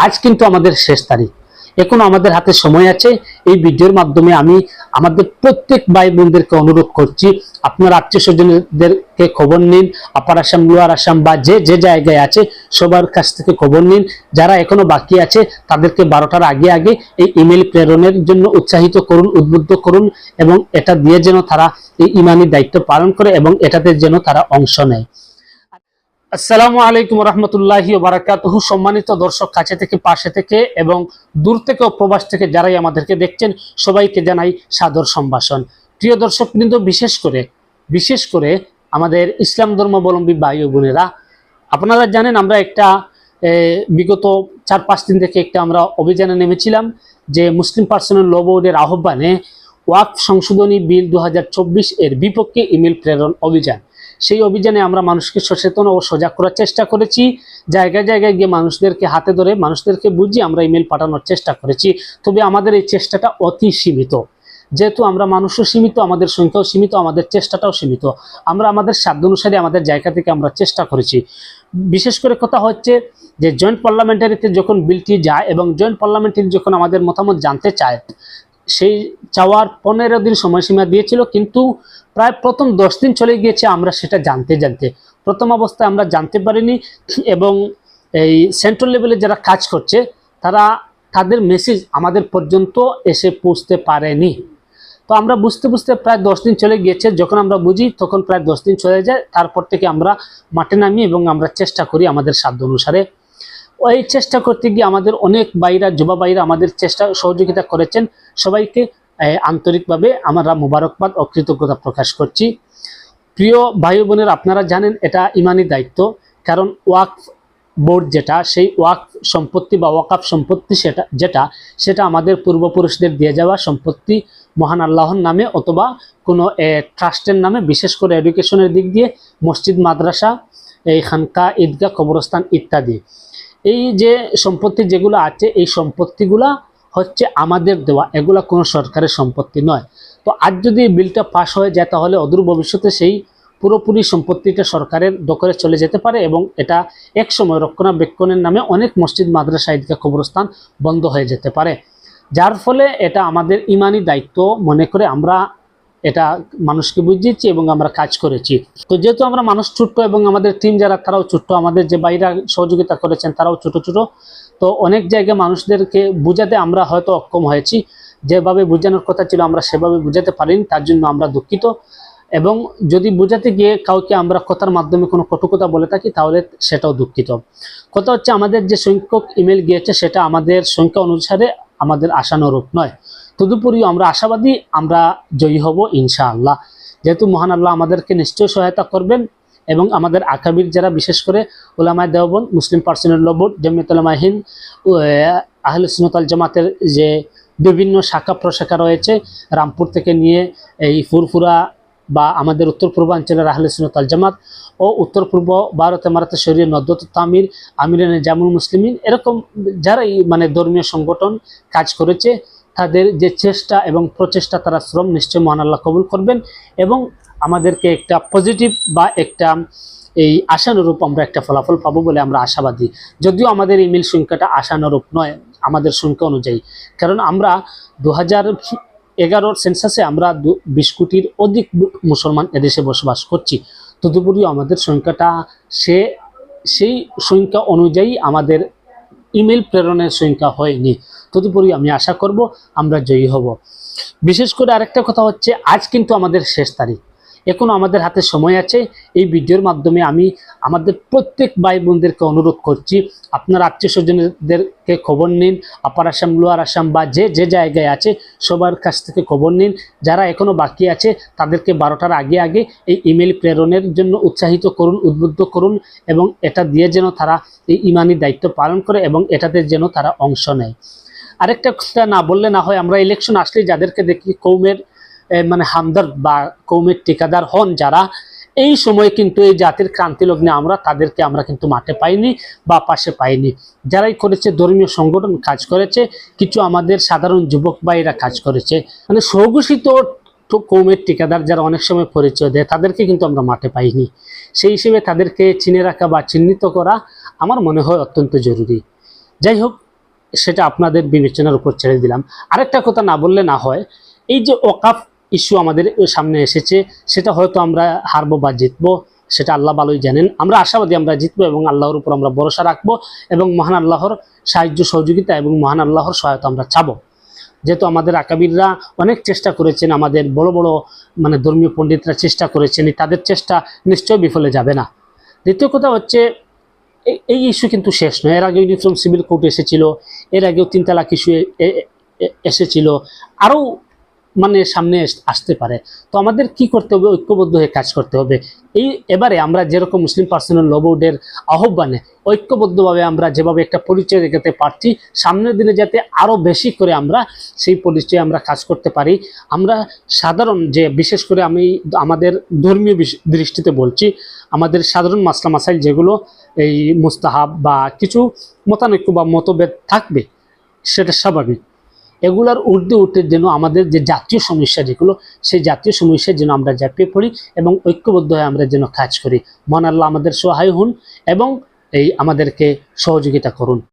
আজ কিন্তু আমাদের শেষ তারিখ, এখনো আমাদের হাতে সময় আছে। এই ভিডিওর মাধ্যমে আমি আমাদের প্রত্যেক ভাই বোনদেরকে অনুরোধ করছি, আপনার আত্মীয় স্বজনদেরকে খবর নিন, আপার আসাম, লোয়ার আসাম বা যে যে জায়গায় আছে সবার কাছ থেকে খবর নিন। যারা এখনো বাকি আছে তাদেরকে 12টার আগে আগে এই ইমেল প্রেরণের জন্য উৎসাহিত করুন, উদ্বুদ্ধ করুন, এবং এটা দিয়ে যেন তারা এই ইমানি দায়িত্ব পালন করে এবং এটাতে যেন তারা অংশ নেয়। আসসালামু আলাইকুম রহমতুল্লাহি ওয়া বারাকাতুহু। সম্মানিত দর্শক, কাছে থেকে, পাশে থেকে এবং দূর থেকে ও প্রবাস থেকে যারাই আমাদেরকে দেখছেন সবাইকে জানাই সাদর সম্ভাষণ। প্রিয় দর্শকবৃন্দ, বিশেষ করে আমাদের ইসলাম ধর্মাবলম্বী ভাই ও বোনেরা, আপনারা জানেন আমরা একটা বিগত 4-5 দিন থেকে আমরা অভিযানে নেমেছিলাম যে মুসলিম পার্সোনাল ল বোর্ডের আহ্বানে ওয়াকফ সংশোধনী বিল 2024 এর বিপক্ষে ইমেল প্রেরণ অভিযান। সেই অভিযানে আমরা মানুষকে সচেতন ও সজাগ করার চেষ্টা করেছি। জায়গায় জায়গায় গিয়ে মানুষদেরকে হাতে ধরে মানুষদেরকে বুঝিয়ে আমরা ইমেল পাঠানোর চেষ্টা করেছি। তবে আমাদের এই চেষ্টাটা অতি সীমিত, যেহেতু আমরা মানুষও সীমিত, আমাদের সংখ্যাও সীমিত, আমাদের চেষ্টাটাও সীমিত। আমরা আমাদের সাধ্য অনুসারে আমাদের জায়গা থেকে আমরা চেষ্টা করেছি। বিশেষ করে কথা হচ্ছে যে জয়েন্ট পার্লামেন্টারিতে যখন বিলটি যায় এবং জয়েন্ট পার্লামেন্টারি যখন আমাদের মতামত জানতে চায়, সেই চাওয়ার 15 দিন সময়সীমা দিয়েছিল, কিন্তু প্রায় প্রথম 10 দিন চলে গিয়েছে আমরা সেটা জানতে। প্রথম অবস্থায় আমরা জানতে পারিনি এবং এই সেন্ট্রাল লেভেলে যারা কাজ করছে তাদের মেসেজ আমাদের পর্যন্ত এসে পৌঁছতে পারেনি। তো আমরা বুঝতে প্রায় 10 দিন চলে গিয়েছে। যখন আমরা বুঝি তখন প্রায় 10 দিন চলে যায়। তারপর থেকে আমরা মাঠে নামি এবং আমরা চেষ্টা করি আমাদের সাধ্য অনুসারে। ওই চেষ্টা করতে গিয়ে আমাদের অনেক ভাইরা, যুবা ভাইরা আমাদের চেষ্টা সহযোগিতা করেছেন। সবাইকে আন্তরিকভাবে আমরা মোবারকবাদ ও কৃতজ্ঞতা প্রকাশ করছি। প্রিয় ভাই বোনের, আপনারা জানেন এটা ইমানি দায়িত্ব, কারণ ওয়াকফ বোর্ড যেটা, সেই ওয়াকফ সম্পত্তি বা ওয়াকফ সম্পত্তি সেটা আমাদের পূর্বপুরুষদের দিয়ে যাওয়া সম্পত্তি, মহান আল্লাহর নামে অথবা কোনো ট্রাস্টের নামে, বিশেষ করে এডুকেশনের দিক দিয়ে মসজিদ, মাদ্রাসা, এই খানকা, ঈদগাহ, কবরস্থান ইত্যাদি। এই যে সম্পত্তি যেগুলো আছে, এই সম্পত্তিগুলা হচ্ছে আমাদের দেওয়া, এগুলা কোনো সরকারের সম্পত্তি নয়। তো আজ যদি বিলটা পাশ হয়ে যায় তাহলে অদূর ভবিষ্যতে সেই পুরোপুরি সম্পত্তিটা সরকারের দখলে চলে যেতে পারে এবং এটা একসময় রক্ষণাবেক্ষণের নামে অনেক মসজিদ, মাদ্রাসা, ঈদগাহ, কবরস্থান বন্ধ হয়ে যেতে পারে। যার ফলে এটা আমাদের ইমানি দায়িত্ব মনে করে আমরা এটা মানুষকে বুঝিয়েছি এবং আমরা কাজ করেছি। তো যেহেতু আমরা মানুষ ছোট্ট এবং আমাদের টিম যারা তারাও ছোট্ট, আমাদের যে বাইরা সহযোগিতা করেছেন তারাও ছোট, তো অনেক জায়গায় মানুষদেরকে বোঝাতে আমরা হয়তো অক্ষম হয়েছি। যেভাবে বোঝানোর কথা ছিল আমরা সেভাবে বোঝাতে পারিনি, তার জন্য আমরা দুঃখিত। এবং যদি বোঝাতে গিয়ে কাউকে আমরা কথার মাধ্যমে কোনো কটুকতা বলে থাকি তাহলে সেটাও দুঃখিত। কথা হচ্ছে আমাদের যে সংখ্যক ইমেল গিয়েছে সেটা আমাদের সংখ্যা অনুসারে আমাদের আশানুরূপ নয়। তদুপরি আমরা আশাবাদী আমরা জয়ী হব ইনশাআল্লাহ, যেহেতু মহান আল্লাহ আমাদেরকে নিশ্চয়ই সহায়তা করবেন। এবং আমাদের আকাবির যারা, বিশেষ করে উলামায়ে দেওবন্দ, মুসলিম পার্সোনাল ল বোর্ড, জমিয়ত উলামায়ে হিন্দ, আহলে সুন্নাত ওয়াল জামাতের যে বিভিন্ন শাখা প্রশাখা রয়েছে, রামপুর থেকে নিয়ে এই ফুরফুরা বা আমাদের উত্তর পূর্বাঞ্চলের আহলে সুন্নাত ওয়াল জামাত ও উত্তর পূর্ব ভারত ইমারাতে শরিয়া নদওয়াতুত তামির, আমিরানে জামুল মুসলিমিন, এরকম যারাই মানে ধর্মীয় সংগঠন কাজ করেছে, তাদের যে চেষ্টা এবং প্রচেষ্টা, তারা শ্রম নিশ্চয় মহান আল্লাহ কবুল করবেন এবং আমাদেরকে একটা পজিটিভ বা একটা এই আশানুরূপ আমরা একটা ফলাফল পাবো বলে আমরা আশাবাদী। যদিও আমাদের ইমেল সংখ্যাটা আশানুরূপ নয় আমাদের সংখ্যা অনুযায়ী, কারণ আমরা 2011 সেন্সাসে আমরা 20 কোটির অধিক মুসলমান এদেশে বসবাস করছি। তদুপরি আমাদের সংখ্যাটা সেই সংখ্যা অনুযায়ী আমাদের ইমেল প্রেরণের সংখ্যা হয়নি। তদুপরি আমি আশা করব আমরা জয়ী হব। বিশেষ করে আরেকটা কথা হচ্ছে, আজ কিন্তু আমাদের শেষ তারিখ, এখনো আমাদের হাতে সময় আছে। এই ভিডিওর মাধ্যমে আমি আমাদের প্রত্যেক ভাই বোনদেরকে অনুরোধ করছি, আপনার আত্মীয় স্বজনদেরকে খবর নিন, আপার আসাম, লোয়ার আসাম বা যে যে জায়গায় আছে সবার কাছ থেকে খবর নিন। যারা এখনো বাকি আছে তাদেরকে 12টার আগে আগে এই ইমেল প্রেরণের জন্য উৎসাহিত করুন, উদ্বুদ্ধ করুন, এবং এটা দিয়ে যেন তারা এই ইমানি দায়িত্ব পালন করে এবং এটাতে যেন তারা অংশ নেয়। আরেকটা কথা না বললে না হয়, আমরা ইলেকশন আসলে যাদেরকে দেখি কৌমের মানে হামদর্দ বা কৌমের ঠিকাদার হন যারা, এই সময় কিন্তু এই জাতির ক্রান্তি লগ্নে তাদেরকে আমরা কিন্তু মাঠে পাইনি বা পাশে পাইনি। যারাই করেছে ধর্মীয় সংগঠন কাজ করেছে, কিছু আমাদের সাধারণ যুবক ভাইরা কাজ করেছে, মানে স্বঘোষিত কৌমের ঠিকাদার যারা অনেক সময় পরিচয় দেয়, তাদেরকে কিন্তু আমরা মাঠে পাইনি। সেই হিসেবে তাদেরকে চিনে রাখা বা চিহ্নিত করা আমার মনে হয় অত্যন্ত জরুরি। যাই হোক, সেটা আপনাদের বিবেচনার উপর ছেড়ে দিলাম। আরেকটা কথা না বললে না হয়, এই যে ওয়াকফ ইস্যু আমাদের সামনে এসেছে, সেটা হয়তো আমরা হারবো বা জিতবো, সেটা আল্লাহ ভালোই জানেন। আমরা আশাবাদী আমরা জিতবো এবং আল্লাহর উপর আমরা ভরসা রাখবো এবং মহান আল্লাহর সাহায্য সহযোগিতা এবং মহান আল্লাহর সহায়তা আমরা চাবো। যেহেতু আমাদের আকাবিররা অনেক চেষ্টা করেছেন, আমাদের বড় বড় মানে ধর্মীয় পণ্ডিতরা চেষ্টা করেছেন, তাদের চেষ্টা নিশ্চয় বিফলে যাবে না। দ্বিতীয় কথা হচ্ছে, এই ইস্যু কিন্তু শেষ নয়। এর আগে ইউনিফর্ম সিভিল কোড এসেছিল, এর আগেও 3 তালাক ইস্যু এসেছিল, আরও মানে সামনে আসতে পারে। তো আমাদের কি করতে হবে? ঐক্যবদ্ধ হয়ে কাজ করতে হবে। এবারে আমরা যেরকম মুসলিম পার্সোনাল ল বোর্ডের আহ্বানে ঐক্যবদ্ধভাবে আমরা যেভাবে একটা পরিচয় দেখাতে পারছি, সামনের দিনে যাতে আরও বেশি করে আমরা সেই পরিচয়ে আমরা কাজ করতে পারি। আমরা সাধারণ যে, বিশেষ করে আমি আমাদের ধর্মীয় দৃষ্টিতে বলছি, আমাদের সাধারণ মাসলা মাসাইল যেগুলো এই মুস্তাহাব বা কিছু মতানৈক্য বা মতভেদ থাকবে, সেটা স্বাভাবিক। এগুলার ঊর্ধ্বে উঠে যেন আমাদের যে জাতীয় সমস্যা যেগুলো, সেই জাতীয় সমস্যার যেন আমরা ঝাঁপিয়ে পড়ি এবং ঐক্যবদ্ধ হয়ে আমরা যেন কাজ করি। মহান আল্লাহ আমাদের সহায় হন এবং আমাদেরকে সহযোগিতা করুন।